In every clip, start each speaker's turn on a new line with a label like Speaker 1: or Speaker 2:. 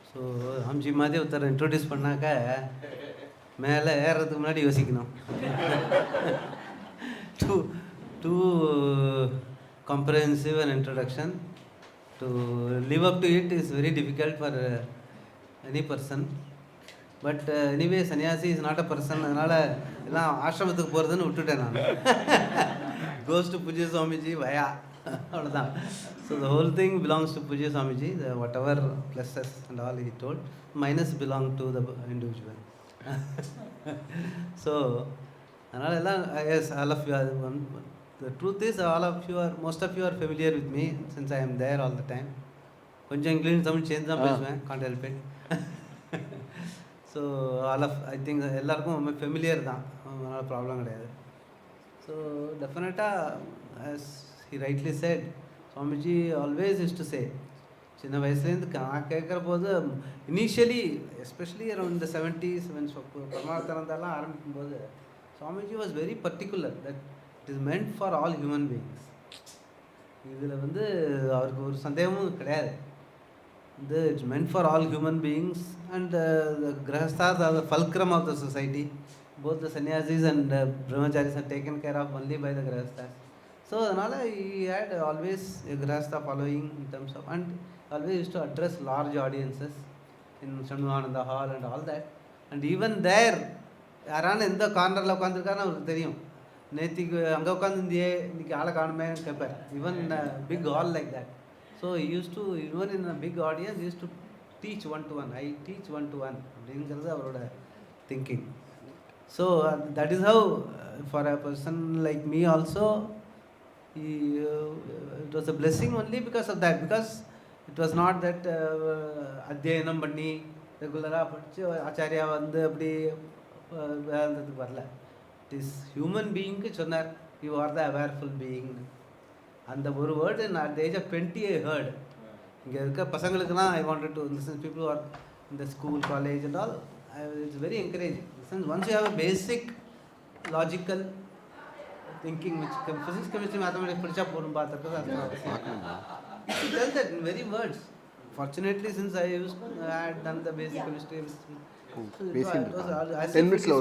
Speaker 1: So Ramji மாதிரி ஒருத்தர் introduce பண்ணாக்க மேலே ஏறுறதுக்கு முன்னாடி யோசிக்கணும். To comprehensive an introduction. To live up to it is very difficult for any person. But anyway, sannyasi is not a person. அதனால் எல்லாம் ஆசிரமத்துக்கு போகிறதுன்னு விட்டுட்டேன் நான். Goes to Pujya Swamiji via அவ்வளோதான். So the whole thing belongs to Pujya Swamiji. Whatever pluses and all he told, minus belong to the individual. So அதனால் எல்லாம் yes, all of you are one. The truth is, most of you are familiar with me since I am there all the time. கொஞ்சம் English Tamil சேர்ந்து தான் பேசுவேன், can't help it. So I think எல்லாருக்கும் familiar தான், அதனால் problem கிடையாது. So டெஃபினட்டாக as he rightly said, Swamiji always used to say, சின்ன வயசுலேருந்து நான் கேட்குற போது initially especially around the 70s when பரமார்த்தானந்தாலாம் ஆரம்பிக்கும் போது Swamiji was very particular that it is meant for all human beings. இதில் அவருக்கு ஒரு சந்தேகமும் கிடையாது. It's meant for all human beings and the grahasthas are the fulcrum of the society. Both the sannyasis and brahmacharis are taken care of only by the grahasthas. So அதனால் he had always a grahastha following in terms of, and always used to address large audiences in Shanmugananda hall and all that. And even there யாரான எந்த கார்னரில் உட்காந்துருக்காருன்னு அவருக்கு தெரியும். நேற்றுக்கு அங்கே உட்காந்துருந்தியே இன்றைக்கி ஆளை காணுமே கேட்பார். Even big hall like that. So used to even in big audience used to teach 1-to-1. I teach 1-to-1 அப்படிங்கிறது அவரோட thinking. So that is how for a person like me also it was a blessing only because of that. Because it was not that அத்தியனம் பண்ணி ரெகுலராக படித்து ஆச்சாரியா அப்படி வேதத்துக்கு வரல. It is human பீயிங்க்கு சொன்னார், you are the awareful being. அந்த ஒரு வேர்டு நான் at age of 20 I heard. இங்கே இருக்க பசங்களுக்குலாம் I wanted to listen. People are in the school college and all, it's very encouraging. Once you have a basic logical thinking which physics chemistry mathematics படித்தா போகணும் பார்த்துருக்கோம். You tell that in very words. Fortunately, since I had done the basic chemistry,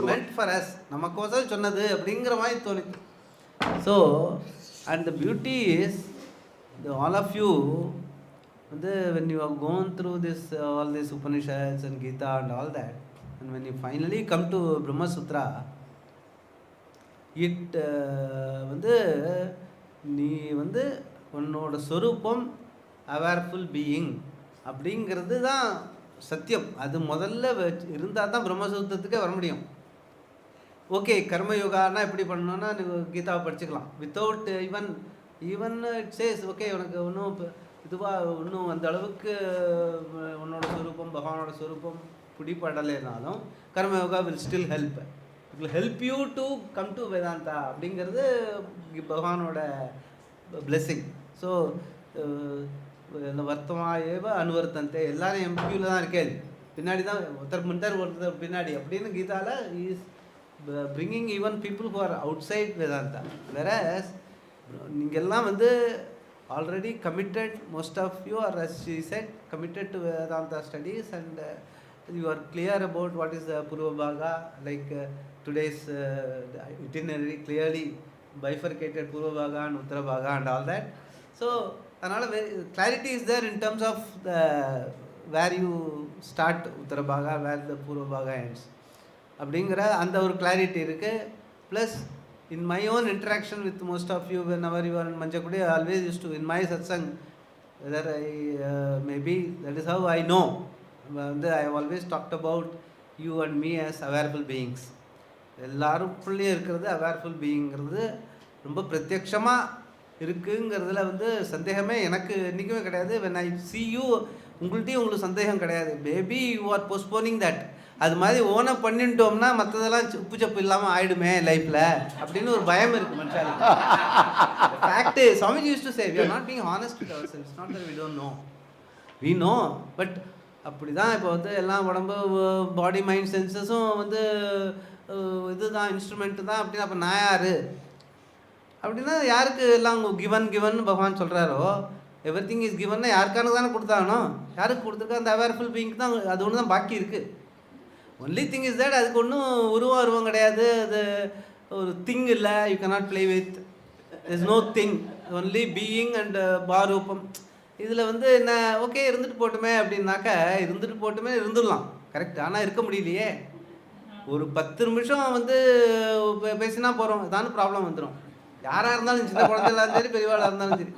Speaker 1: meant for us, நமக்கோசம் சொன்னது அப்படிங்கிற மாதிரி தோணுது. So, and the beauty is, all of you, when you have gone through this, all these Upanishads and Gita and all that, and when you finally come to Brahma Sutra, it நீ உன்னோட சொரூபம் அவேர்ஃபுல் being அப்படிங்கிறது தான் சத்தியம். அது முதல்ல இருந்தால் தான் பிரம்மசூத்திரத்துக்கே வர முடியும். ஓகே, கர்மயோகானா எப்படி பண்ணணும்னா நீங்கள் கீதாவை படிச்சுக்கலாம். Without even it chase okay, உனக்கு ஒன்றும் இதுவாக இன்னும் அந்த அளவுக்கு உன்னோட ஸ்வரூபம் பகவானோட ஸ்வரூபம் பிடிப்படலைனாலும் karma yoga will still help. It will help you to come to Vedanta அப்படிங்கிறது பகவானோட பிளெஸ்ஸிங். ஸோ வர்த்தமாயேவ அனுவர்த்தந்தே, எல்லாரும் எம்பியூவில் தான் இருக்கேன், பின்னாடி தான் ஒருத்தர் பின்னாடி அப்படின்னு கீதாவில் is bringing even people who are outside Vedanta. Whereas நீங்கள் எல்லாம் already committed, most of you are as she said committed to Vedanta studies and you are clear about what is the Purva Bhaga, like today's itinerary clearly bifurcated Purva Bhaga and Uttara Bhaga and all that. So அதனால் clarity is there in terms of the where you start Uttara Bhaga, where the Purva Bhaga ends அப்படிங்கிற அந்த ஒரு clarity இருக்குது. Plus in my own interaction with most of you, whenever you are in Manchakudi, I always used to, in my satsang, whether maybe that is how I know, I have always talked about you and me as awareable beings. எல்லாருக்குள்ளேயும் இருக்கிறது அவேர்ஃபுல் பீயிங்கிறது ரொம்ப பிரத்யட்சமாக இருக்குங்கிறதுல சந்தேகமே எனக்கு என்றைக்குமே கிடையாது. when I see you, உங்கள்கிட்டையும் உங்களுக்கு சந்தேகம் கிடையாது. Maybe you are postponing that. அது மாதிரி ஓனாக பண்ணிட்டோம்னா மற்றதெல்லாம் உப்பு சப்பு இல்லாமல் ஆயிடுமே லைஃப்பில் அப்படின்னு ஒரு பயம் இருக்குது மனுஷாலுக்கு. Fact Swamiji used to say, we are not being honest with ourselves. It's not that we don't know, we know, but அப்படி தான் இப்போ எல்லாம் உடம்பு பாடி மைண்ட் சென்சஸும் இதுதான் இன்ஸ்ட்ருமெண்ட்டு தான் அப்படின்னா அப்போ நான் யார் அப்படின்னா யாருக்கு எல்லாம் கிவன் பகவான் சொல்கிறாரோ எவ்ரி திங் இஸ் கிவன்னா யாருக்கானு தானே கொடுத்தானோ, யாருக்கு கொடுத்துருக்கா? அந்த அவேர்ஃபுல் பீயிங்க்கு தான். அது ஒன்று தான் பாக்கி இருக்குது. ஒன்லி திங் இஸ் தட் அதுக்கு ஒன்றும் உருவம் கிடையாது. அது ஒரு திங் இல்லை, you cannot play with. Is no thing, only being and பாரூபம். இதில் வந்து என்ன, ஓகே இருந்துட்டு போட்டுமே அப்படின்னாக்க இருந்துட்டு போட்டுமே இருந்துடலாம், கரெக்ட். ஆனால் இருக்க முடியலையே. ஒரு 10 நிமிஷம் வந்து பேசினா போகிறோம், ஏதாவது ப்ராப்ளம் வந்துடும். யாராக இருந்தாலும், சின்ன குழந்தைகளாக இருந்தாலும் சரி, பெரியவாளாக இருந்தாலும் சரி.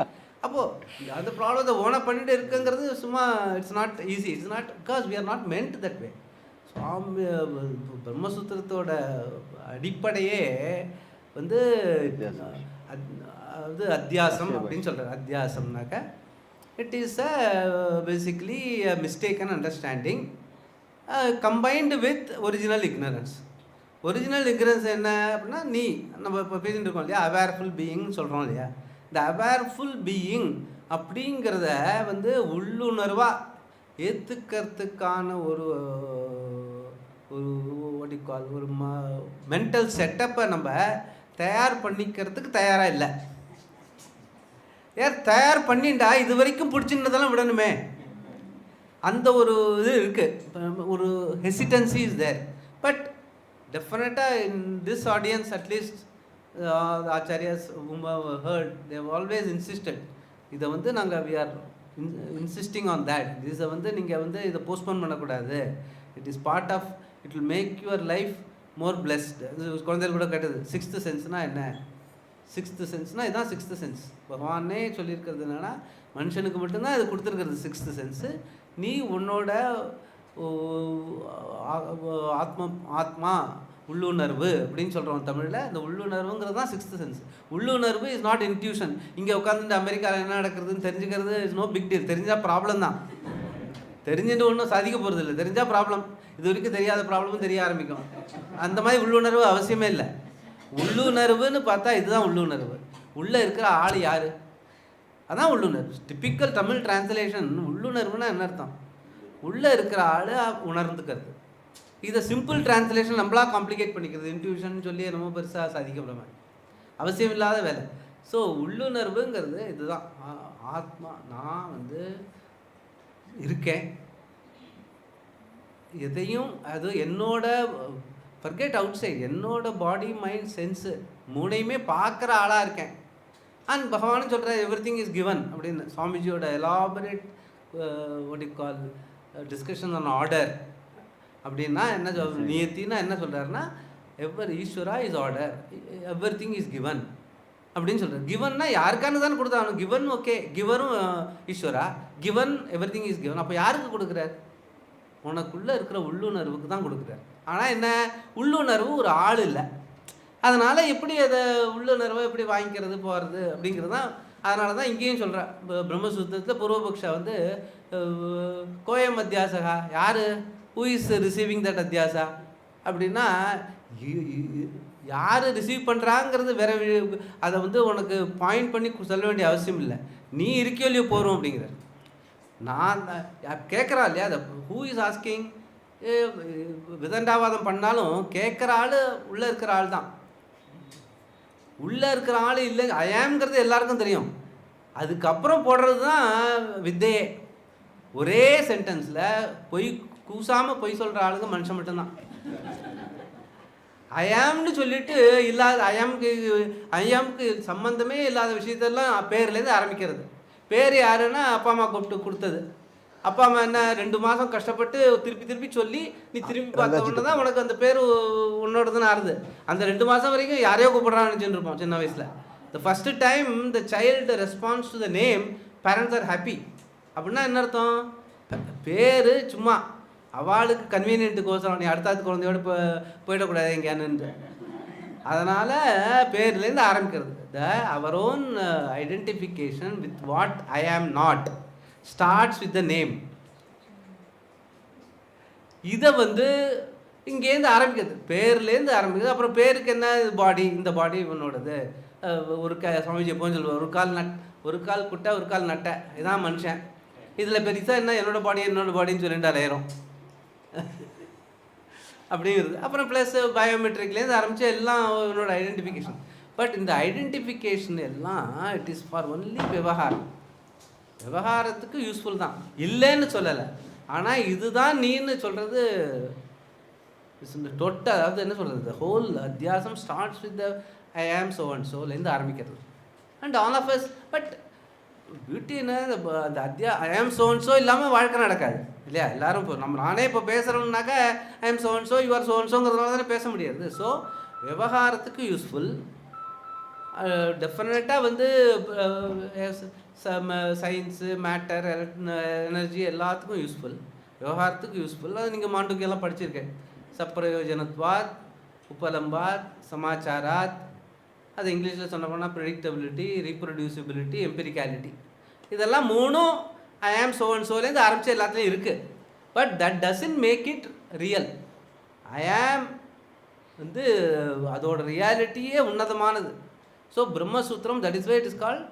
Speaker 1: அப்போது அந்த ப்ராப்ளத்தை ஓனாக பண்ணிட்டு இருக்குங்கிறது சும்மா it's not easy. It's not, because we are not meant that way. Swami பிரம்மசூத்திரத்தோட அடிப்படையே வந்து அது அத்தியாசம் அப்படின்னு சொல்கிறார். அத்தியாசம்னாக்க it is basically mistaken understanding combined with original ignorance. Original ignorance என்ன அப்படின்னா, நீ நம்ம இப்போ பேசிகிட்டு இருக்கோம் இல்லையா, அவேர்ஃபுல் பீயிங்னு சொல்கிறோம் இல்லையா. இந்த அவேர்ஃபுல் பீயிங் அப்படிங்கிறத வந்து உள்ளுணர்வாக ஏற்றுக்கிறதுக்கான ஒரு ஒடிக்கால் ஒரு மென்டல் செட்டப்பை நம்ம தயார் பண்ணிக்கிறதுக்கு தயாராக இல்லை. தயார் பண்ணிண்டா இது வரைக்கும் பிடிச்சின்றதெல்லாம் விடணுமே, அந்த ஒரு இது இருக்குது, ஒரு ஹெசிடன்சி இஸ் தேர். பட் டெஃபினட்டாக in this audience at least acharyas whom I have heard, they have always insisted. இதை வந்து நாங்கள் we are insisting on that. இதை வந்து நீங்கள் வந்து இதை போஸ்ட்போன் பண்ணக்கூடாது. It is part of, it will make your life more blessed. குழந்தைகள் கூட கேட்டது, 6th சென்ஸ்னால் என்ன? 6th சென்ஸ்னால் இதுதான் 6th சென்ஸ். பகவானே சொல்லியிருக்கிறது என்னென்னா, மனுஷனுக்கு மட்டும்தான் இது கொடுத்துருக்கிறது 6th சென்ஸு. நீ உன்னோட ஆத்மா உள்ளுணர்வு அப்படின்னு சொல்கிறோம் தமிழில். இந்த உள்ளுணர்வுங்கிறது தான் 6th சென்ஸ். உள்ளுணர்வு இஸ் நாட் இன்ட்யூஷன். இங்கே உட்காந்து அமெரிக்காவில் என்ன நடக்கிறதுன்னு தெரிஞ்சுக்கிறது இஸ் நோ பிக் டீல். தெரிஞ்சால் ப்ராப்ளம் தான், தெரிஞ்சுட்டு ஒன்றும் சாதிக்க போகிறது இல்லை. தெரிஞ்சால் ப்ராப்ளம், இது வரைக்கும் தெரியாத ப்ராப்ளமும் தெரிய ஆரம்பிக்கும். அந்த மாதிரி உள்ளுணர்வு அவசியமே இல்லை. உள்ளுணர்வுன்னு பார்த்தா இதுதான் உள்ளுணர்வு. உள்ளே இருக்கிற ஆள் யார், அதான் உள்ளுணர்வு. டிப்பிக்கல் தமிழ் டிரான்ஸ்லேஷன் உள்ளுணர்வுன்னா என்ன அர்த்தம்? உள்ளே இருக்கிற ஆள் உணர்ந்துக்கிறது. இதை சிம்பிள் டிரான்ஸ்லேஷன் நம்மளா காம்ப்ளிகேட் பண்ணிக்கிறது. இன்ட்யூஷன் சொல்லி ரொம்ப பெருசாக சாதிக்கப்படாம அவசியம் இல்லாத வேலை. ஸோ உள்ளுணர்வுங்கிறது இதுதான். ஆத்மா, நான் வந்து இருக்கேன், எதையும் அது என்னோட ஃபர்கெட் அவுட் சைட், என்னோட பாடி மைண்ட் சென்ஸு மூணையுமே பார்க்குற ஆளாக இருக்கேன். அண்ட் பகவான் சொல்கிற எவ்ரி திங் இஸ் கிவன் அப்படின்னு. சுவாமிஜியோட elaborate what you call discussion on order அப்படின்னா என்ன நியத்தின்னா என்ன சொல்கிறாருன்னா, ever Ishvara is order, everything is given அப்படின்னு சொல்கிறார். கிவன்னா யாருக்கானு தானே கொடுத்தாங்க. கிவன் ஓகே, கிவரும் ஈஸ்வரா, given every thing is given. அப்போ யாருக்கு கொடுக்குறார்? உனக்குள்ளே இருக்கிற உள்ளுணர்வுக்கு தான் கொடுக்குறார். ஆனால் என்ன, உள்ளுணர்வு ஒரு ஆள் இல்லை. அதனால் எப்படி அதை உள்ளுணர்வை எப்படி வாங்கிக்கிறது போகிறது அப்படிங்கிறது தான். அதனால தான் இங்கேயும் சொல்கிறேன், பிரம்மசூத்திரத்தில் பூர்வபக்ஷா வந்து கோயம் அத்தியாசகா, யார் ஹூ இஸ் ரிசீவிங் தட் அத்தியாசா அப்படின்னா, யார் ரிசீவ் பண்ணுறாங்கிறது வேற, அதை வந்து உனக்கு பாயிண்ட் பண்ணி சொல்ல வேண்டிய அவசியம் இல்லை. நீ இருக்கியோ இல்லையோ போகிறோம் அப்படிங்கிறார். நான் கேட்குறா இல்லையா, அதை ஹூ இஸ் ஆஸ்கிங். விதண்டாவாதம் பண்ணாலும் கேட்குற ஆள் உள்ளே இருக்கிற ஆள் தான். உள்ளே இருக்கிற ஆள் இல்லை, ஐயாம்ங்கிறது எல்லாருக்கும் தெரியும். அதுக்கப்புறம் போடுறது தான் வித்தையே. ஒரே சென்டென்ஸில் கூசாமல் பொய் சொல்கிற ஆளுங்க மனுஷன் மட்டும்தான். ஐயாம்னு சொல்லிட்டு இல்லாத, ஐயாமுக்கு சம்பந்தமே இல்லாத விஷயத்தெல்லாம் பேர்லேருந்து ஆரம்பிக்கிறது. பேர் யாருன்னா அப்பா அம்மா கூப்பிட்டு கொடுத்தது. அப்பா அம்மா என்ன 2 மாதம் கஷ்டப்பட்டு திருப்பி சொல்லி நீ திரும்பி பார்த்த உடனே தான் உனக்கு அந்த பேர் உன்னோடதுன்னு ஆறுது. அந்த 2 மாதம் வரைக்கும் யாரையோ கூப்பிட்றான்னு நினச்சிருப்போம் சின்ன வயசில். The first time the child response to the name, parents are happy. அப்படின்னா என்ன அர்த்தம்? பேர் சும்மா அவளுக்கு கன்வீனியன்ட்டுக்கோசரம், நீ அடுத்தாத்து குழந்தையோடு போயிடக்கூடாது எங்கேயானுன்ட்டு. அதனால் பேர்லேருந்து ஆரம்பிக்கிறது. அவர் own identification with what I am not starts with the name. இதை வந்து இங்கேருந்து ஆரம்பிக்கிறது, பேர்லேருந்து ஆரம்பிக்கிறது. அப்புறம் பேருக்கு என்ன, பாடி, இந்த பாடி இவனோடது. ஒரு சுவாமிஜி எப்போன்னு சொல்லுவார், ஒரு கால் குட்டை ஒரு கால் நட்டை, இதான் மனுஷன். இதில் பெருசாக என்ன என்னோடய பாடின்னு சொல்லிட்டு அலையிறோம் அப்படிங்கிறது. அப்புறம் ப்ளஸ் பயோமெட்ரிக்லேருந்து ஆரம்பித்து எல்லாம் என்னோட ஐடென்டிஃபிகேஷன். பட் இந்த ஐடென்டிஃபிகேஷன் எல்லாம் இட் இஸ் ஃபார் ஒன்லி விவகாரம். விவகாரத்துக்கு யூஸ்ஃபுல் தான், இல்லைன்னு சொல்லலை. ஆனால் இதுதான் நீன்னு சொல்கிறது டோட்டல், அதாவது என்ன சொல்கிறது, ஹோல் அத்தியாசம் starts with the I am so and ஸோலேருந்து ஆரம்பிக்கிறது. And all of us, but பியூட்டின்னு அந்த I am so and so இல்லாமல் வாழ்க்கை நடக்காது இல்லையா? எல்லோரும் இப்போ நானே இப்போ பேசுகிறோம்னாக்கா I am so and so, you are so and ஸோங்கிறதுனால தானே பேச முடியாது. ஸோ விவகாரத்துக்கு யூஸ்ஃபுல், டெஃபினட்டாக வந்து சயின்ஸு, மேட்டர், எனர்ஜி எல்லாத்துக்கும் யூஸ்ஃபுல், விவகாரத்துக்கு யூஸ்ஃபுல். அது நீங்கள் மாண்டூக்கியெல்லாம் படிச்சிருக்கேன். சப்பிரயோஜனத்வாத், உபலம்பாத், சமாச்சாராத், அது இங்கிலீஷில் சொன்ன போனால் ப்ரெடிக்டபிலிட்டி, ரீப்ரொடியூசிபிலிட்டி, எம்பிரிக்காலிட்டி, இதெல்லாம் மூணும் ஐ ஆம் ஸோ அண்ட் ஸோலேருந்து ஆரம்பித்த எல்லாத்துலேயும் இருக்குது. But that doesn't make it real. I am வந்து அதோட ரியாலிட்டியே உன்னதமானது. So Brahmasutra, that is why it is called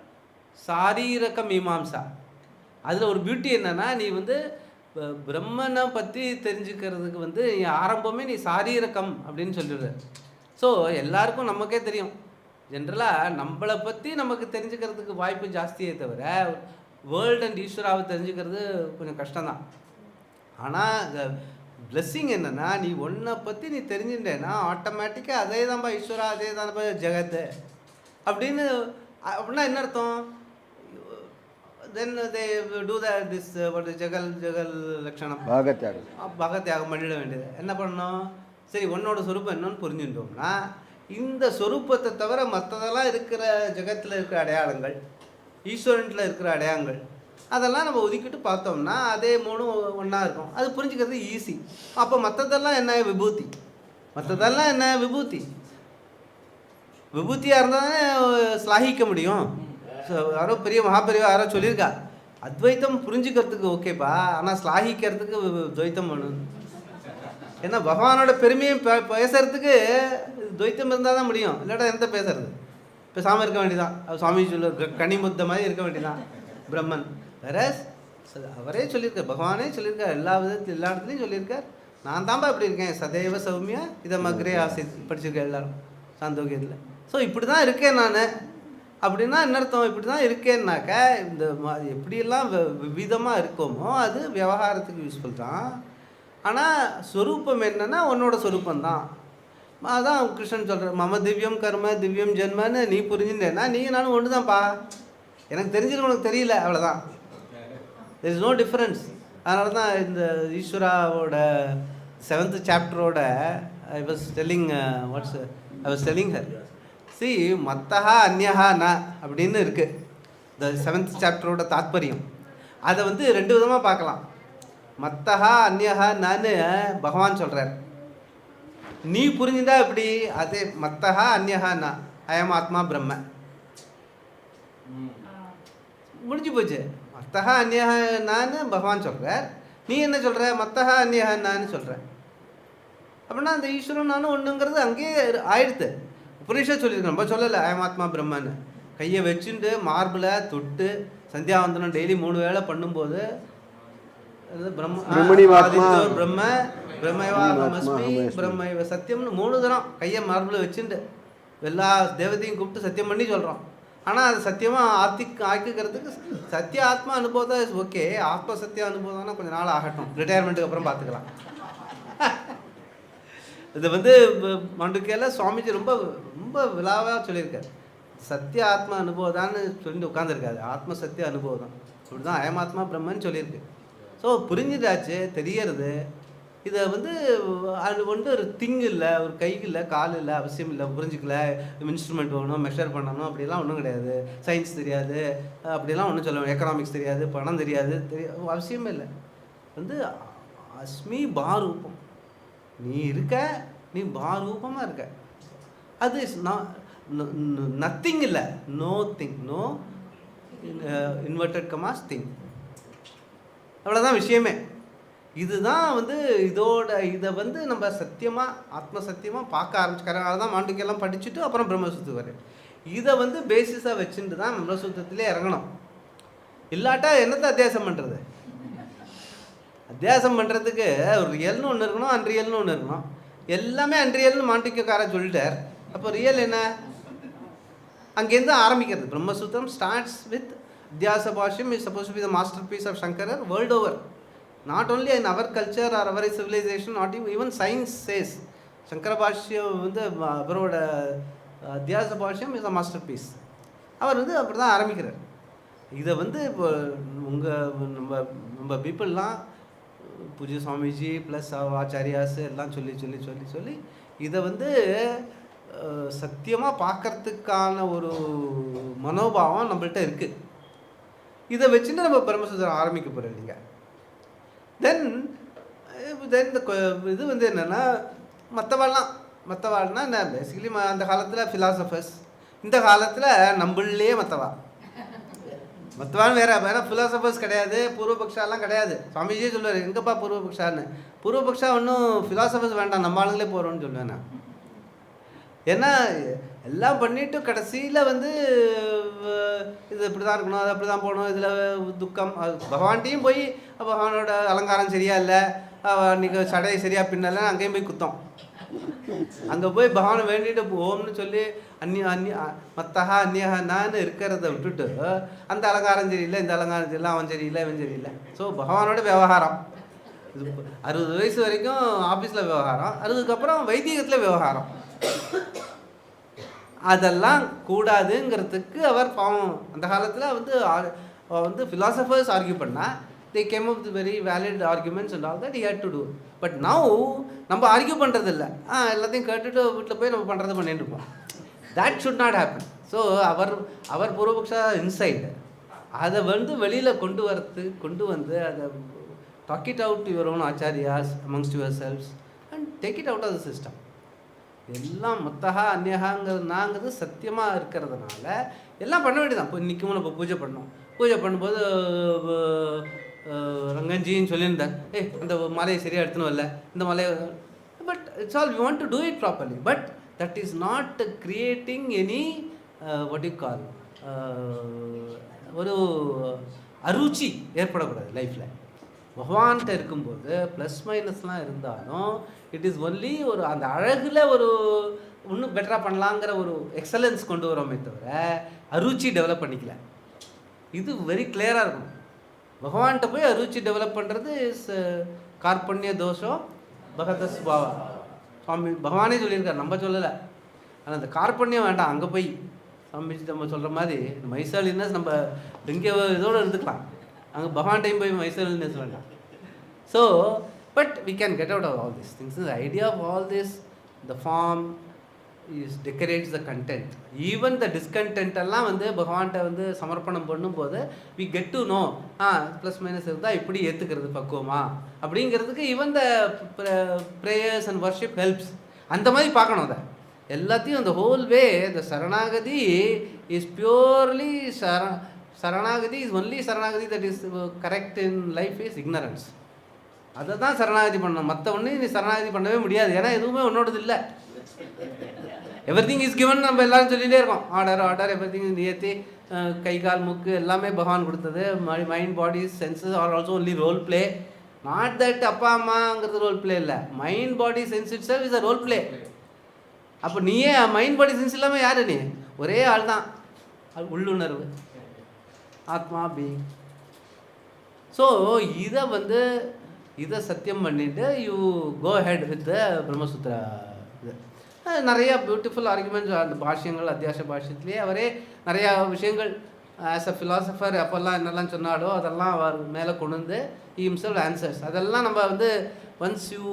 Speaker 1: Shariraka Mimamsa. அதில் ஒரு பியூட்டி என்னென்னா, நீ வந்து பிரம்மனை பற்றி தெரிஞ்சுக்கிறதுக்கு வந்து ஆரம்பமே நீ சாரீரகம் அப்படின்னு சொல்லிடுற. ஸோ எல்லாருக்கும் நமக்கே தெரியும், ஜென்ரலாக நம்மளை பற்றி நமக்கு தெரிஞ்சுக்கிறதுக்கு வாய்ப்பு ஜாஸ்தியே தவிர வேர்ல்டு அண்ட் ஈஸ்வராவை தெரிஞ்சுக்கிறது கொஞ்சம் கஷ்டம்தான். ஆனால் இந்த பிளெஸ்ஸிங் என்னென்னா, நீ ஒன்றை பற்றி நீ தெரிஞ்சுட்டேன்னா ஆட்டோமேட்டிக்காக அதே தான்ப்பா ஈஸ்வரா, அதே தான்ப்பா ஜெகத்து அப்படின்னு. அப்படின்னா என்ன அர்த்தம்? then they do this what is juggle லட்சணம், பாகத்தியாகம் பண்ணிட வேண்டியது. என்ன பண்ணணும்? சரி, உன்னோட சொரூபம் என்னன்னு புரிஞ்சுட்டோம்னா, இந்த சொரூபத்தை தவிர மற்றதெல்லாம் இருக்கிற ஜெகத்தில் இருக்கிற அடையாளங்கள், ஈஸ்வரனில் இருக்கிற அடையாளங்கள், அதெல்லாம் நம்ம ஒதுக்கிட்டு பார்த்தோம்னா அதே மூணும் ஒன்றா இருக்கும். அது புரிஞ்சுக்கிறது ஈஸி. அப்போ மற்றதெல்லாம் என்ன? விபூதி. மற்றதெல்லாம் என்ன? விபூதி. விபூதியாக இருந்தால் தானே ஸ்லாகிக்க முடியும். யாரோ பெரிய மகாபெரியவா யாரோ சொல்லியிருக்கா, அத்வைத்தம் புரிஞ்சுக்கிறதுக்கு ஓகேப்பா, ஆனால் ஸ்லாகிக்கிறதுக்கு துவைத்தம் வேணும். ஏன்னா பகவானோட பெருமையை பேசுறதுக்கு துவைத்தம் இருந்தால் தான் முடியும், இல்லாட்டா எந்த பேசுறது? பேசாமல் இருக்க வேண்டியதான். சுவாமி சொல்ல கனிமுத்த மாதிரி இருக்க வேண்டியதான் பிரம்மன். வேற அவரே சொல்லியிருக்கார், பகவானே சொல்லியிருக்கார், எல்லா விதத்தில் எல்லா இடத்துலையும் சொல்லியிருக்கார், நான் தான்ப்பா இப்படி இருக்கேன், சதைவ சௌமியா இதை மக்ரே ஆசை படிச்சிருக்கேன் எல்லாரும் சாந்தோக்கியத்தில். ஸோ இப்படி தான் இருக்கேன் நான் அப்படின்னா என்ன அர்த்தம்? இப்படி தான் இருக்கேன்னாக்க இந்த எப்படியெல்லாம் விவிதமாக இருக்கோமோ அது விவகாரத்துக்கு யூஸ்ஃபுல் தான். ஆனால் ஸ்வரூபம் என்னென்னா உன்னோட ஸ்வரூபந்தான். அதான் கிருஷ்ணன் சொல்கிற, மம திவ்யம் கர்ம திவ்யம் ஜென்மன்னு நீ புரிஞ்சுட்டேன்னா நீ நானும் ஒன்று தான்ப்பா, எனக்கு தெரிஞ்சது உனக்கு தெரியல, அவ்வளோதான். There is no difference. அதனால தான் இந்த ஈஸ்வராவோட 7th சாப்டரோட ஐ வாஸ் டெல்லிங் ஹர், சி மத்தஹா அந்யஹா ந அப்படின்னு இருக்குது இந்த 7th சாப்டரோட தாத்பரியம். அதை வந்து 2 விதமாக பார்க்கலாம். மத்தஹா அந்யஹா நான்னு பகவான் சொல்கிறார், நீ புரிஞ்சுட்டா எப்படி? அதே மத்தஹா அந்யஹா ந அயம் ஆத்மா பிரம்ம முடிஞ்சு போச்சு. மத்தஹா அந்யஹா நான்னு பகவான் சொல்கிறார், நீ என்ன சொல்கிற? மத்தஹா அந்யஹா நான்னு சொல்கிற. அப்படின்னா அந்த ஈஸ்வரன் நானும் ஒன்றுங்கிறது அங்கேயே ஆயிடுத்து. உபனிஷத் சொல்லியிருக்கேன், நம்ம சொல்லலை அயம் ஆத்மா பிரம்மன்னு. கையை வச்சுட்டு மார்பில் தொட்டு சந்தியாவந்தனம் டெய்லி 3 வேளை பண்ணும்போது பிரம்ம பிரம்மைவாஸ்மி பிரம்மைவ சத்தியம்னு 3 தரம் கையை மார்பில் வச்சுட்டு எல்லா தேவதையும் கூப்பிட்டு சத்தியம் பண்ணி சொல்கிறோம். ஆனால் அது சத்தியமாக ஆக்கிக்கிறதுக்கு சத்திய ஆத்மா அனுபவம் தான் ஓகே. ஆத்ம சத்திய அனுபவம்னா கொஞ்சம் நாள் ஆகட்டும், ரிட்டையர்மெண்ட்டுக்கு அப்புறம் பார்த்துக்கலாம். இது வந்து மாண்டூக்கியில் சுவாமிஜி ரொம்ப ரொம்ப விழாவாக சொல்லியிருக்காரு. சத்திய ஆத்மா அனுபவம் தான்னு சொல்லிட்டு உட்காந்துருக்காரு. ஆத்ம சத்திய அனுபவம் தான், இப்படி தான் அயமாத்மா பிரம்மன்னு சொல்லியிருக்கு. ஸோ புரிஞ்சுட்டாச்சு, தெரியறது. இதை வந்து அது வந்து ஒரு திங் இல்லை, ஒரு கை இல்லை, கால் இல்லை, அவசியம் இல்லை. புரிஞ்சுக்கல, இன்ஸ்ட்ருமெண்ட் வேணும், மெஷர் பண்ணணும், அப்படிலாம் ஒன்றும் கிடையாது. சயின்ஸ் தெரியாது, அப்படிலாம் ஒன்றும் சொல்ல, எக்கனாமிக்ஸ் தெரியாது, பணம் தெரியாது, அவசியமே இல்லை. வந்து அஸ்மி பாரூபம், நீ இருக்க, நீ பாரூபமாக இருக்க. அது நத்திங் இல்லை, no thing, no inverted commas thing, அவ்வளோதான் விஷயமே. இதுதான் வந்து இதை வந்து நம்ம சத்தியமாக ஆத்ம சத்தியமாக பார்க்க ஆரம்பிச்சுக்கிறனால தான் மாண்டூக்கியெல்லாம் படிச்சுட்டு அப்புறம் பிரம்மசூத்திரம் வரேன். இதை வந்து பேசிஸாக வச்சுட்டு தான் பிரம்மசூத்திரத்திலே இறங்கணும். இல்லாட்டா என்னத்தை அத்தியாசம் பண்ணுறது? அத்தியாசம் பண்ணுறதுக்கு ஒரு ரியல்னு ஒன்று இருக்கணும், அன்ரியல்னு ஒன்று இருக்கணும். எல்லாமே அன்ரியல்னு மாண்டூக்கியக்காரர் சொல்லிட்டார். அப்போ ரியல் என்ன? அங்கேருந்து ஆரம்பிக்கிறது. Brahmasutra starts with Adhyasa Bhashyam is supposed to be the masterpiece of Shankara world over. Not only in our culture or our civilization, not even science says. Shankara Bhashyam, Adhyasa Bhashyam is a masterpiece. அவர் வந்து அப்படி தான் ஆரம்பிக்கிறார். இதை வந்து இப்போ நம்ம பீப்புளெலாம் பூஜ்ய Swamiji plus ஆச்சாரியாஸ் எல்லாம் சொல்லி சொல்லி சொல்லி சொல்லி இதை வந்து சத்தியமாக பார்க்கறதுக்கான ஒரு மனோபாவம் நம்மள்கிட்ட இருக்குது. இதை வச்சுட்டு நம்ம பிரம்மசூத்திரம் ஆரம்பிக்க போகிறோம் இல்லைங்க. தென் இந்த இது வந்து என்னென்னா மற்றவாள்னா என்ன பேசிக்கலி அந்த காலத்தில் ஃபிலாசபர்ஸ், இந்த காலத்தில் நம்மளே மற்றவான்னு வேறு. ஏன்னா ஃபிலாசபர்ஸ் கிடையாது, பூர்வபக்ஷாலாம் கிடையாது. சுவாமிஜியே சொல்லுவார், எங்கப்பா பூர்வபக்ஷான்னு. பூர்வபக்ஷா ஒன்றும் ஃபிலாசபர்ஸ் வேண்டாம், நம்ம ஆளுங்களே போகிறோன்னு சொல்லுவேன் நான். ஏன்னா எல்லாம் பண்ணிவிட்டு கடைசியில் வந்து இது இப்படி தான் இருக்கணும், அது அப்படி தான் போகணும், இதில் துக்கம். பகவான்கிட்டையும் போய் பகவானோட அலங்காரம் சரியா இல்லை, அன்றைக்கி சடை சரியாக பின்னலை, அங்கேயும் போய் குத்தம். அங்கே போய் பகவானை வேண்டிட்டு ஓம்னு சொல்லி மத்தஹா அந்நியஹான்னு இருக்கிறத விட்டுட்டு அந்த அலங்காரம் சரியில்லை, இந்த அலங்காரம் சரியில்லை, அவன் சரியில்லை, இவன் சரியில்லை. ஸோ பகவானோட விவகாரம் 60 வயசு வரைக்கும் ஆஃபீஸில் விவகாரம், 60க்கு அப்புறம் வைத்தியத்தில் விவகாரம். அதெல்லாம் கூடாதுங்கிறதுக்கு அவர் பாவம் அந்த காலத்தில் வந்து ஃபிலாசபர்ஸ் ஆர்கியூ பண்ணால் they came up with very valid arguments and all that he had to do. But now நம்ம ஆர்கியூ பண்ணுறது இல்லை, எல்லாத்தையும் கேட்டுட்டு வீட்டில் போய் நம்ம பண்ணுறது பண்ணிட்டு இருப்போம். that should not happen. So அவர் பூர்வபக்ஷா இன்சைடு அதை வந்து வெளியில் கொண்டு வந்து அதை talk it out to your own acharyas amongst yourselves and take it out of the system. எல்லாம் மொத்தகா அந்நியகாங்கிறது சத்தியமாக இருக்கிறதுனால எல்லாம் பண்ண வேண்டியதான். இப்போ இன்றைக்கும் நம்ம பூஜை பண்ணும்போது ரங்கஞ்சின்னு சொல்லியிருந்தார், அந்த மலையை சரியாக எடுத்துன்னு வரல, இந்த மலையை. But it's all we want to do it properly. But that is not creating any what you call ஒரு அருச்சி ஏற்படக்கூடாது லைஃப்பில். பகவான்கிட்ட இருக்கும்போது ப்ளஸ் மைனஸ்லாம் இருந்தாலும் இட் இஸ் ஒன்லி ஒரு அந்த அழகில் ஒரு இன்னும் பெட்டராக பண்ணலாங்கிற ஒரு எக்ஸலன்ஸ் கொண்டு வரோமே தவிர அருச்சி டெவலப் பண்ணிக்கல. இது வெரி கிளியராக இருக்கும். பகவான்கிட்ட போய் அருச்சி டெவலப் பண்ணுறது இஸ் கார்பண்ய தோஷம் பகத சுபாவா. சுவாமி பகவானே சொல்லியிருக்கார், நம்ம சொல்லலை. ஆனால் அந்த கார்பண்யம் வேண்டாம். அங்கே போய் சுவாமி நம்ம சொல்கிற மாதிரி மைசாலினஸ் நம்ம இங்கே இதோடு இருந்துக்கலாம், அங்கே பகவான் டைம் போய் மைசாலினஸ் வேண்டாம். So but we can get out of all these things. The idea of all this, the form decorates the content. Even the discontent எல்லாம் வந்து பகவான்கிட்ட வந்து சமர்ப்பணம் பண்ணும்போது we get to know plus minus இருந்தால் இப்படி ஏற்றுக்கிறது பக்குவமா அப்படிங்கிறதுக்கு even the prayers and worship helps. அந்த மாதிரி பார்க்கணும். அதை எல்லாத்தையும் அந்த ஹோல் வே த சரணாகதி இஸ் பியூர்லி சரணாகதி இஸ் ஒன்லி சரணாகதி that is correct in life is ignorance. அதை தான் சரணாகதி பண்ணணும். மற்ற ஒன்று நீ சரணாகதி பண்ணவே முடியாது, ஏன்னா எதுவுமே உன்னோடது இல்லை. எவ்ரிதிங் இஸ் கிவன் நம்ம எல்லாரும் சொல்லிகிட்டே இருக்கோம். ஆர்டர் எவ்ரிதிங் நியத்தி, கை கால் மூக்கு எல்லாமே பகவான் கொடுத்தது. Mind body senses are also only role play. Not that அப்பா அம்மாங்கிறது ரோல் பிளே இல்லை. Mind body sense itself is a role play. அப்போ நீயே மைண்ட் பாடி சென்ஸ் இல்லாமல் யார் நீ? ஒரே ஆள் தான், உள்ளுணர்வு, ஆத்மா பீயிங். ஸோ இதை சத்தியம் பண்ணிவிட்டு you go head with the Brahmasutra. இது நிறையா பியூட்டிஃபுல் ஆர்குமெண்ட்ஸ் அந்த பாஷ்யங்கள், அத்தியாச பாஷ்யத்துலேயே அவரே நிறையா விஷயங்கள் ஆஸ் அ ஃபிலாசபர் அப்போல்லாம் என்னெல்லாம் சொன்னாலோ அதெல்லாம் அவர் மேலே கொண்டு வந்து ஹிம்செல்ஃப் ஆன்சர்ஸ். அதெல்லாம் நம்ம வந்து once you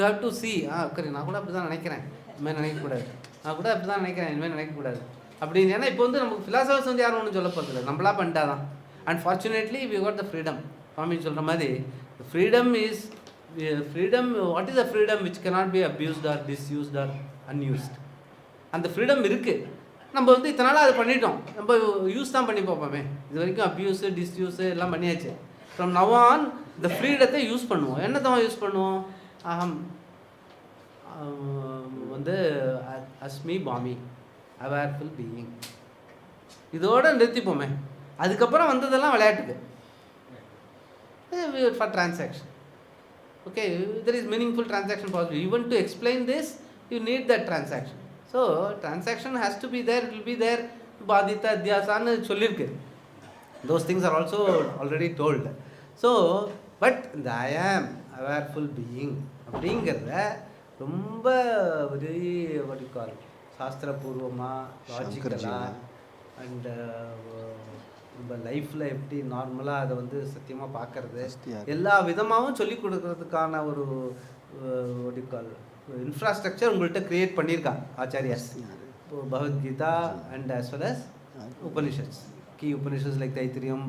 Speaker 1: have to C சரி நான் கூட அப்படி தான் நினைக்கிறேன், இனிமேல் நினைக்கக்கூடாது, நான் கூட அப்படி தான் நினைக்கிறேன், இனிமேல் நினைக்கக்கூடாது அப்படின்னு. ஏன்னா இப்போ வந்து நமக்கு ஃபிலாசபர்ஸ் வந்து யாரும் ஒன்றும் சொல்ல போகிறதில்ல, நம்மளா பண்ணிட்டா தான். And fortunately we got the freedom. Swami சொல்கிற மாதிரி freedom is what is a freedom which cannot be abused or disused or unused. அந்த ஃப்ரீடம் இருக்குது. நம்ம வந்து இத்தனை நாளாக அதை பண்ணிட்டோம், நம்ம யூஸ் தான் பண்ணி பார்ப்போமே. இது வரைக்கும் அப்யூஸு டிஸ்யூஸு எல்லாம் பண்ணியாச்சு. ஃப்ரம் நவ் ஆன் இந்த ஃப்ரீடத்தை யூஸ் பண்ணுவோம். என்னதான் யூஸ் பண்ணுவோம்? அகம் வந்து அஸ்மி பாமி அவேர்ஃபுல் பீயிங், இதோடு நிறுத்திப்போமே. அதுக்கப்புறம் வந்ததெல்லாம் விளையாட்டுக்கு for transaction. Okay, there is meaningful transaction possible. Even to explain this you need that transaction. So transaction has to be there, it will be there. பாதித்த அத்தியாசான்னு சொல்லியிருக்கு. Those things are also already told. So, but இந்த ஐ ஆம் அவேர்ஃபுல் being அப்படிங்கிறத ரொம்ப ஒரு what you call சாஸ்திரபூர்வமாக லாஜிக்கலாக and நம்ம லைஃப்பில் எப்படி நார்மலாக அதை வந்து சத்தியமாக பார்க்கறது எல்லா விதமாகவும் சொல்லி கொடுக்கறதுக்கான ஒரு what you call இன்ஃப்ராஸ்ட்ரக்சர் உங்கள்கிட்ட க்ரியேட் பண்ணியிருக்காங்க ஆச்சாரியாஸ். இப்போ Bhagavad Gita and as well as Upanishads, key Upanishads like Taittiriyam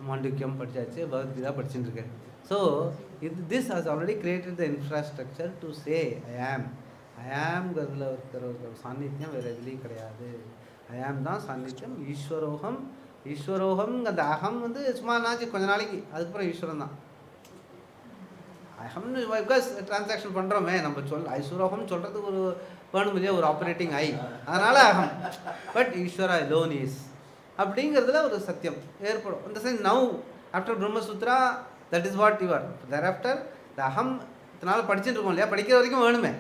Speaker 1: Mandukyam படித்தாச்சு, பகவத்கீதா படிச்சுட்டு இருக்கேன். So this has already created the infrastructure to say I ஆம்ங்கிறதுல இருக்கிற ஒரு சாநித்தியம் வேறு எதுலேயும் கிடையாது. ஐ ஆம் தான் சாநித்தியம். ஈஸ்வரோகம் அந்த அகம் வந்து சும்மா நாச்சு கொஞ்ச நாளைக்கு, அதுக்கப்புறம் ஈஸ்வரன் தான். அகம்னு பிகாஸ் டிரான்சாக்ஷன் பண்ணுறோமே நம்ம ஐஸ்வரோகம் சொல்கிறதுக்கு ஒரு வேணும் இல்லையா, ஒரு ஆப்ரேட்டிங் ஐ, அதனால் அகம். பட் ஈஸ்வரா லோன் இஸ் அப்படிங்கிறதுல ஒரு சத்தியம் ஏற்படும். இந்த sense now after Brahmasutra that is what your there after the அகம். இதனால படிச்சுட்டு இருக்கோம் இல்லையா, படிக்கிற வரைக்கும் வேணுமே,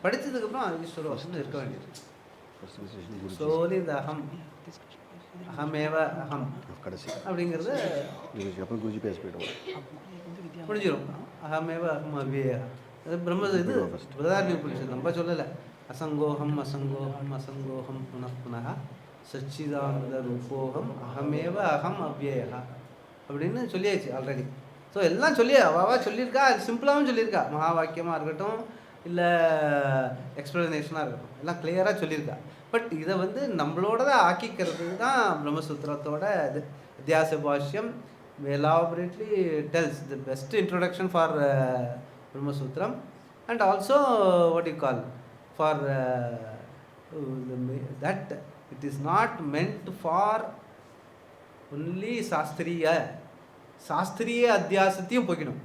Speaker 1: படித்ததுக்கப்புறம் ஈஸ்வரோகம் இருக்க வேண்டியது. சோலி இந்த அகம் அகமேவ அகம் அப்படிங்கிறது முடிஞ்சிடும். அகமேவ அகம் அவ்விய பிரம்ம இது பிரதாரணி உபனிஷத் நம்ம சொல்லலை. அசங்கோகம் அசங்கோகம் அசங்கோகம் புனః சச்சிதானந்த ரூபோகம் அகமேவ அகம் அவ்வியா அப்படின்னு சொல்லியாச்சு ஆல்ரெடி. ஸோ எல்லாம் சொல்லி அவாவா சொல்லியிருக்கா, அது சிம்பிளாகவும் சொல்லியிருக்கா, மகா வாக்கியமாக இருக்கட்டும் இல்லை எக்ஸ்பிளனேஷனாக இருக்கட்டும், எல்லாம் கிளியராக சொல்லியிருக்கா. பட் இதை வந்து நம்மளோட ஆக்கிக்கிறது தான் பிரம்மசூத்திரத்தோட இது. அத்தியாச பாஷ்யம் elaborately tells the best introduction for Brahma Sutram, and also what you call for that it is not meant for only சாஸ்திரிய அத்தியாசத்தையும் போய்க்கணும்.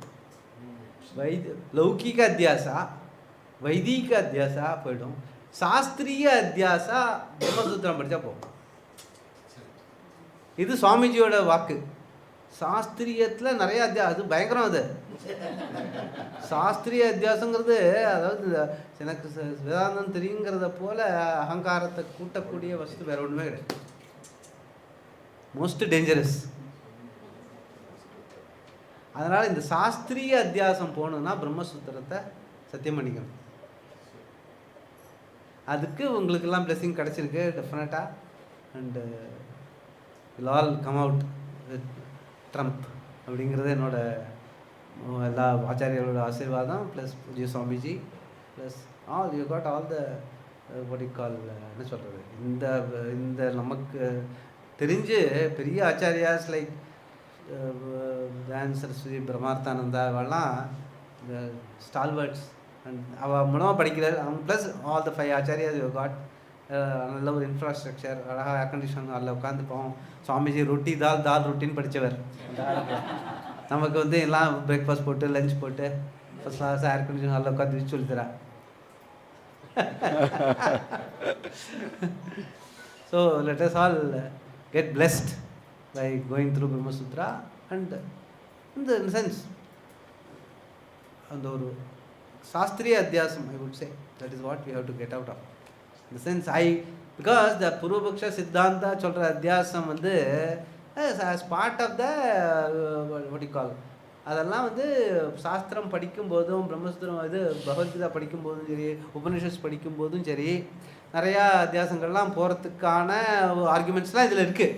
Speaker 1: லௌகிக அத்தியாசா வைதிக அத்தியாசா போய்டும், சாஸ்திரிய அத்தியாசா பிரம்மசூத்திரம் படித்தா போகும். இது சுவாமிஜியோட வாக்கு. சாஸ்திரியத்தில் நிறைய அது பயங்கரம். அது சாஸ்திரிய அத்தியாசங்கிறது அதாவது எனக்கு வேதாந்தம் தெரியுங்கிறத போல அகங்காரத்தை கூட்டக்கூடிய வஸ்து வேற ஒன்றுமே கிடையாது. Most dangerous. அதனால் இந்த சாஸ்திரிய அத்தியாசம் போகணுன்னா பிரம்மசூத்திரத்தை சத்தியம் பண்ணிக்கணும். அதுக்கு உங்களுக்கெல்லாம் பிளெஸிங் கிடச்சிருக்கு டெஃபினட்டாக. And will all come out with trump அப்படிங்கிறது என்னோட எல்லா ஆச்சாரியர்களோட ஆசீர்வாதம். Plus Pujya Swamiji plus all you got all the what you call என்ன சொல்கிறது, இந்த நமக்கு தெரிஞ்சு பெரிய ஆச்சாரியாஸ் லைக் சரஸ்வதி பிரம்மார்த்தானந்தா அவெல்லாம் இந்த ஸ்டால்வர்ட்ஸ் அண்ட் அவள் மூலமாக படிக்கிறார் அவங்க. Plus all the 5 acharyas you got நல்ல ஒரு இன்ஃப்ராஸ்ட்ரக்சர், அழகாக ஏர் கண்டிஷன், அதில் உட்காந்துப்போம். சுவாமிஜி ரொட்டி தால் ரொட்டின்னு படித்தவர். நமக்கு வந்து எல்லாம் பிரேக்ஃபாஸ்ட் போட்டு லஞ்ச் போட்டு ஃபஸ்ட் கிளாஸ் ஏர் கண்டிஷன் அதில் உட்காந்து வச்சு சொல்லித்தரா. So let us all get blessed by going through Brahma Sutra, and in the sense and ஒரு சாஸ்திரிய அத்தியாசம் I would say that is what we have to get out of. In the sense because the பூர்வபக்ஷ Siddhanta சொல்கிற அத்தியாசம் வந்து as part of the what you call அதெல்லாம் வந்து சாஸ்திரம் படிக்கும்போதும் பிரம்மசூத்திரம் இது பகவத்கீதா படிக்கும்போதும் சரி உபனிஷத் படிக்கும்போதும் சரி நிறையா அத்தியாசங்கள்லாம் போகிறதுக்கான ஆர்குமெண்ட்ஸ்லாம் இதில் இருக்குது.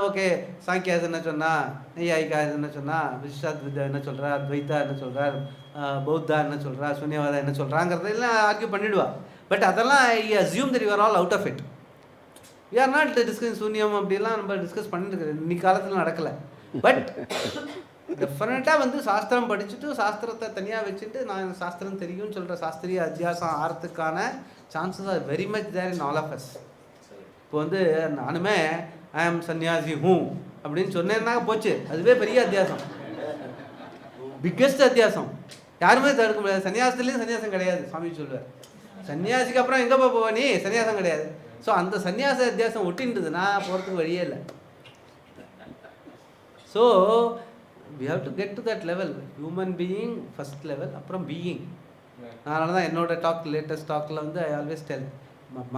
Speaker 1: ஓகே, சாங்கியாஸ் என்ன சொன்னால், நெய்யாயிகா என்ன சொன்னால், விசிஷ்டாத்வைதா என்ன சொல்கிறா, அத்வைதா என்ன சொல்கிறார், பௌத்தா என்ன சொல்கிறா, சூன்யவாதா என்ன சொல்கிறாங்கிறதெல்லாம் ஆர்கியூ பண்ணிவிடுவா. பட் அதெல்லாம் I assume that you are all out of it. We are not discuss சூன்யம் அப்படிலாம் நம்ம டிஸ்கஸ் பண்ணிட்டு இருக்கிறோம். இன்னைக்கு காலத்தில் நடக்கலை. பட் டெஃபினட்டாக வந்து சாஸ்திரம் படிச்சுட்டு சாஸ்திரத்தை தனியாக வச்சுட்டு நான் சாஸ்திரம் தெரியும்னு சொல்கிற சாஸ்திரிய அத்தியாசம் ஆகிறதுக்கான chances are very much there in all of us. இப்போ வந்து நானுமே ஐ ஆம் சன்னியாசி அப்படின்னு சொன்னேன்னா போச்சு, அதுவே பெரிய அத்தியாசம், பிக்கெஸ்ட் அத்தியாசம். யாருமே தடுக்க முடியாது. சன்னியாசத்துலேயும் சன்னியாசம் கிடையாது. சுவாமி சொல்லுவார், சன்னியாசிக்கு அப்புறம் எங்கே போவ நீ, சன்னியாசம் கிடையாது. ஸோ அந்த சன்னியாச அத்தியாசம் ஒட்டின்றதுன்னா போகிறதுக்கு வழியே இல்லை. So we have to get to that level, human being first level, அப்புறம் பீயிங். அதனால தான் என்னோட லேட்டஸ்ட் டாக்கில் வந்து ஐ ஆல்வேஸ் டெல்,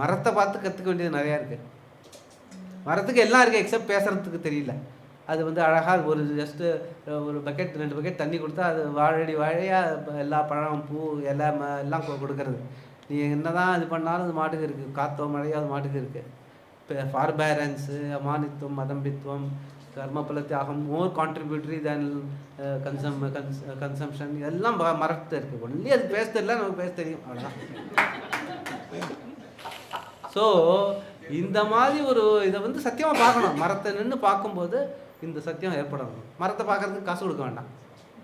Speaker 1: மரத்தை பார்த்து கற்றுக்க வேண்டியது நிறையா இருக்குது. மரத்துக்கு எல்லாம் இருக்குது எக்ஸப்ட் பேசுகிறதுக்கு தெரியல. அது வந்து அழகாக ஒரு ஜஸ்ட்டு ஒரு பக்கெட் 2 பக்கெட் தண்ணி கொடுத்தா அது வாழையாக எல்லா பழம் பூ இலை எல்லாம் கொடுக்கறது. நீ என்ன தான் இது பண்ணாலும் அது மாட்டுக்கு இருக்குது, காற்றோ மழையோ அது மாட்டுக்கு இருக்குது. இப்போ ஃபார்பேரன்ஸு, அமானித்துவம், மதம்பித்துவம், கர்மபல தியாகம், மோர் கான்ட்ரிபியூட்டரி தேன் கன்சம்ஷன், இதெல்லாம் மரத்து இருக்குது. ஒன்லி அது பேச தெரியல, நமக்கு பேச தெரியும், அவ்வளோதான். ஸோ இந்த மாதிரி ஒரு இதை வந்து சத்தியமாக பார்க்கணும். மரத்தை நின்று பார்க்கும்போது இந்த சத்தியம் ஏற்படணும். மரத்தை பார்க்கறதுக்கு காசு கொடுக்க வேண்டாம்,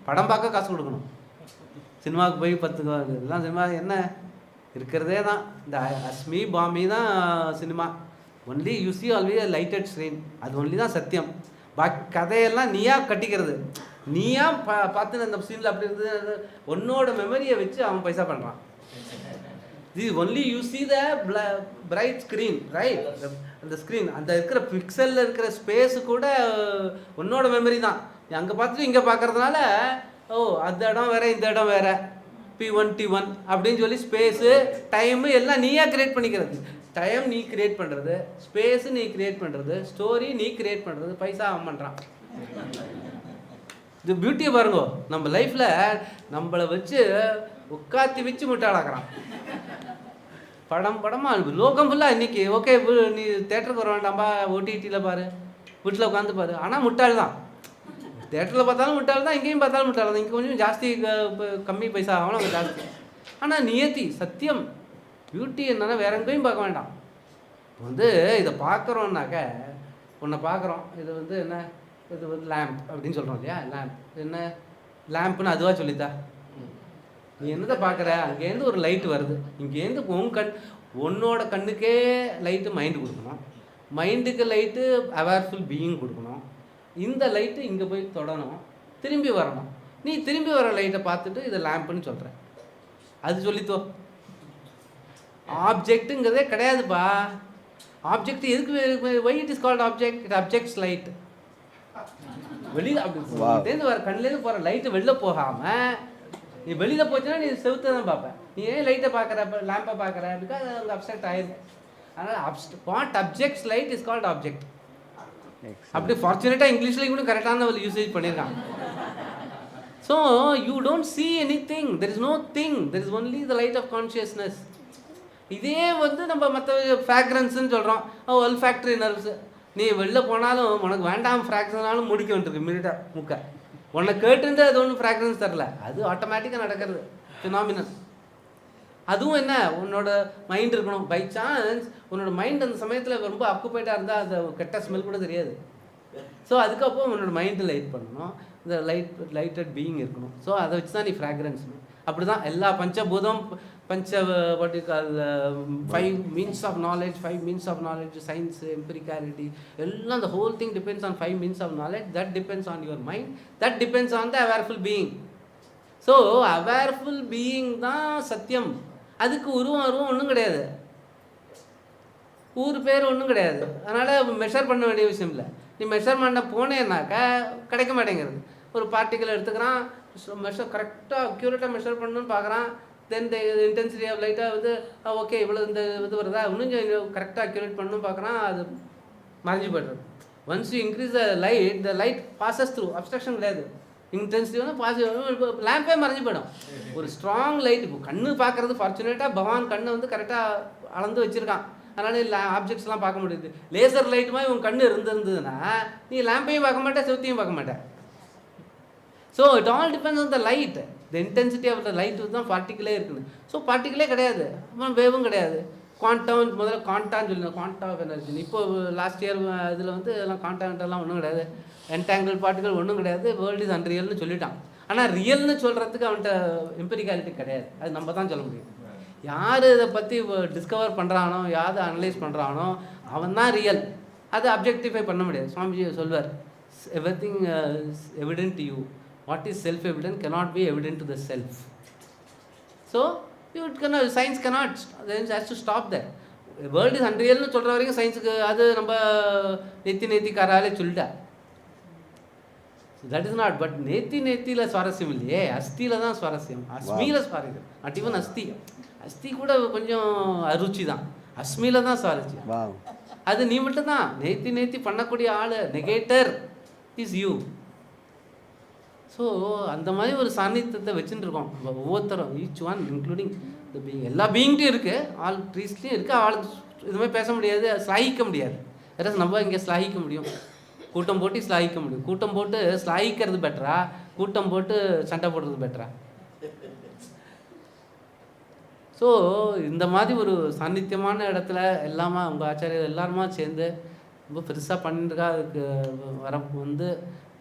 Speaker 1: படம் பார்க்க காசு கொடுக்கணும். சினிமாவுக்கு போய் 10 எல்லாம் சினிமா என்ன இருக்கிறதே தான், இந்த அஸ்மி பாமி தான் cinema. Only you see always lighted screen, அது ஒன்லி தான் சத்தியம். பாக்கி கதையெல்லாம் நீயா கட்டிக்கிறது, நீயா பார்த்து அந்த சீனில் அப்படி இருந்தது, உன்னோட மெமரியை வச்சு அவன் பைசா பண்ணுறான். This only you see the bright screen, right? அந்த ஸ்க்ரீன், அந்த இருக்கிற பிக்சலில் இருக்கிற ஸ்பேஸு கூட உன்னோட மெமரி தான். அங்கே பார்த்துட்டு இங்கே பார்க்குறதுனால அந்த இடம் வேறு, இந்த இடம் வேறு, P1 T1 அப்படின்னு சொல்லி ஸ்பேஸு டைமு எல்லாம் நீயா க்ரியேட் பண்ணிக்கிறது. டைம் நீ க்ரியேட் பண்ணுறது, ஸ்பேஸு நீ க்ரியேட் பண்ணுறது, ஸ்டோரி நீ க்ரியேட் பண்ணுறது, பைசா அவன் பண்ணுறான். இது பியூட்டியை பாருங்கோ. நம்ம லைஃப்பில் நம்மளை வச்சு உட்காத்தி வச்சு முட்டாளாக்குறான். படமாக லோகம் ஃபுல்லாக இன்றைக்கி ஓகே, நீ தேட்டருக்கு வர வேண்டாம்பா, OTTயில் பாரு, வீட்டில் உட்காந்து பாரு. ஆனால் முட்டாள் தான். தேட்டரில் பார்த்தாலும் முட்டாள் தான், இங்கேயும் பார்த்தாலும் முட்டாள் தான். இங்கே கொஞ்சம் ஜாஸ்தி கம்மி பைசா ஆகணும், அங்கே ஜாஸ்தி. ஆனால் நியத்தி சத்தியம் பியூட்டி என்னன்னா வேற எங்கேயும் பார்க்க வேண்டாம். வந்து இதை பார்க்குறோன்னாக்க ஒன்றை பார்க்குறோம், இது வந்து என்ன, இது வந்து லேம்ப் அப்படின்னு சொல்கிறோம் இல்லையா? லேம்ப் என்ன லேம்ப்னு அதுவாக சொல்லித்தா? நீ என்னதை பார்க்குற, அங்கேருந்து ஒரு லைட்டு வருது, இங்கேருந்து உன்னோட கண்ணுக்கே லைட்டு மைண்டு கொடுக்கணும், மைண்டுக்கு லைட்டு அவேர்ஃபுல் பீயிங் கொடுக்கணும். இந்த லைட்டு இங்கே போய் தொடணும், திரும்பி வரணும். நீ திரும்பி வர லைட்டை பார்த்துட்டு இதை லேம்ப்னு சொல்கிற, அது சொல்லித்தோ. ஆப்ஜெக்ட்டுங்கிறதே கிடையாதுப்பா. ஆப்ஜெக்ட் எதுக்கு, why it is called object? It objects light. வெளியில் அப்படி வர கண்ணிலேருந்து போகிற லைட்டு வெளில போகாமல் நீ வெளியில் போச்சுன்னா நீ செவுத்தை தான் பார்ப்பேன். நீ ஏன் லைட்டை பார்க்குற, லேம்பை பார்க்குற? பிகாஸ் அது அப்செக்ட் ஆயிருக்கு. அதனால் what objects light is called object. அப்படி ஃபார்ச்சுனேட்டாக இங்கிலீஷ்லேயும் கூட கரெக்டான ஒரு யூசேஜ் பண்ணியிருக்காங்க. So you don't see anything, there is no thing, there is only the light of consciousness. இதே வந்து நம்ம மற்ற ஃப்ராக்ரன்ஸ்ன்னு சொல்கிறோம், olfactory nerves. நீ வெளில போனாலும் உனக்கு வேண்டாம் ஃப்ராக்ரன்ஸ்னாலும் முடிக்க வந்துருக்கு இம்மிடியட்டாக முக்க. உன்னை கேட்டுருந்து அது ஒன்றும் ஃப்ராக்ரன்ஸ் தரல, அது ஆட்டோமேட்டிக்காக நடக்கிறது ஃபினாமினல். அதுவும் என்ன, உன்னோட மைண்ட் இருக்கணும். பை சான்ஸ் உன்னோட மைண்ட் அந்த சமயத்தில் ரொம்ப ஆக்குபைடாக இருந்தால் அந்த கெட்ட ஸ்மெல் கூட தெரியாது. ஸோ அதுக்கப்புறம் உன்னோட மைண்டு லைட் பண்ணணும், இந்த லைட்டட் பீயிங் இருக்கணும். ஸோ அதை வச்சு தான் நீ ஃப்ராக்ரன்ஸ். அப்படி தான் எல்லா பஞ்சபூதம், what you call 5 means of knowledge, 5 means of knowledge, science, empiricality, எல்லாம் the whole thing depends on 5 means of knowledge. That depends on your mind, that depends on the awareful being. ஸோ awareful being தான் சத்தியம். அதுக்கு உருவம் ஒன்றும் கிடையாது, ஊர் பேர் ஒன்றும் கிடையாது. அதனால் மெஷர் பண்ண வேண்டிய விஷயம் இல்லை. நீ மெஷர் பண்ண போனேன்னாக்கா கிடைக்க மாட்டேங்கிறது. ஒரு பார்ட்டிக்கல் எடுத்துக்கிறான், மெஷர் கரெக்டாக அக்யூரேட்டாக மெஷர் பண்ணணும்னு பார்க்குறான். தென் இன்டென்சிட்டி ஆஃப் லைட்டாக வந்து ஓகே இவ்வளோ இந்த இது வருதா, இன்னும் கரெக்டாக அக்யூரேட் பண்ணணும்னு பார்க்குறான், அது மறைஞ்சு போய்டுறது. Once you increase the light passes through, obstruction கிடையாது. இன்டென்சிட்டி வந்து பாசிட்டிவ், லேம்பே மறைஞ்சு போயிடும். ஒரு ஸ்ட்ராங் லைட், இப்போ கண்ணு பார்க்குறது ஃபார்ச்சுனேட்டாக பகவான் கண்ணை வந்து கரெக்டாக அளந்து வச்சுருக்கான். அதனால் இல்லை ஆப்ஜெக்ட்ஸ்லாம் பார்க்க முடியுது. லேசர் லைட் மாதிரி உன் கண்ணு இருந்ததுன்னா நீ லேம்பையும் பார்க்க மாட்டேன், செவத்தையும் பார்க்க மாட்டேன். So it all depends on the light. The intensity of the light தான் பார்ட்டிகளே இருக்குது. ஸோ பார்ட்டிகளே கிடையாது, அப்புறம் வேவும் கிடையாது. குவாண்டம் முதல்ல குவாண்டான்னு சொல்லி, குவாண்டம் ஆஃப் எனர்ஜி. இப்போ லாஸ்ட் இயர் இதில் வந்து எல்லாம் குவாண்டான்ட்டெல்லாம் ஒன்றும் கிடையாது, என்டாங்கிள் பார்ட்டிகள் ஒன்றும் கிடையாது, வேர்ல்டு இஸ் அன்ரியல்னு சொல்லிட்டான். ஆனால் ரியல்னு சொல்கிறதுக்கு அவன்கிட்ட எம்பிரிக்காலிட்டி கிடையாது, அது நம்ம தான் சொல்ல முடியும். யார் இதை பற்றி டிஸ்கவர் பண்ணுறானோ, யார் அனலைஸ் பண்ணுறானோ அவன் தான் ரியல். அதை அப்ஜெக்டிஃபை பண்ண முடியாது. சுவாமிஜி சொல்வார், everything is evident to you, what is self evident cannot be evident to the self. So you cannot, science cannot, then has to stop there. World is unreal nu சொல்ற வரைக்கும் சயின்ஸ்க்கு அது நம்ம நேத்தி காராலே சொல்லிட்டா. That is not, but நேத்தில சுவாரஸ்யம் இல்லையே, அஸ்தியில தான் சுவாரஸ்யம், அஸ்மியில சுவாரஸ்யம். நாட் ஈவன் அஸ்தி கூட கொஞ்சம் அருச்சி தான், அஸ்மியில தான் சுவாரஸ்யம். அது நீ மட்டும் தான் நேத்தி பண்ணக்கூடிய ஆளு, நெகேட்டர். Is you. ஸோ அந்த மாதிரி ஒரு சாநித்தியத்தை வச்சுட்டு இருக்கோம் ஒவ்வொருத்தரும், each one including the being. எல்லா பீயிங்ட்டையும் இருக்குது, ஆல் ட்ரீஸ்லேயும் இருக்குது. ஆள் இதுமாதிரி பேச முடியாது, ஸ்லாகிக்க முடியாது. வேற நம்ம இங்கே ஸ்லாகிக்க முடியும், கூட்டம் போட்டு ஸ்லாகிக்க முடியும். கூட்டம் போட்டு ஸ்லாகிக்கிறது பெட்டரா, கூட்டம் போட்டு சண்டை போடுறது பெட்டரா? ஸோ இந்த மாதிரி ஒரு சாநித்தியமான இடத்துல எல்லாமே உங்கள் ஆச்சாரியர் எல்லாருமா சேர்ந்து ரொம்ப பெருசாக பண்ணிட்டுருக்கா. அதுக்கு வர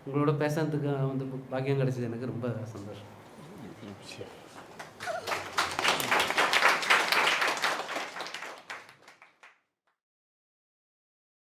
Speaker 1: உங்களோட பேசுறதுக்கு பாக்கியம் கிடைச்சது எனக்கு ரொம்ப சந்தோஷம்.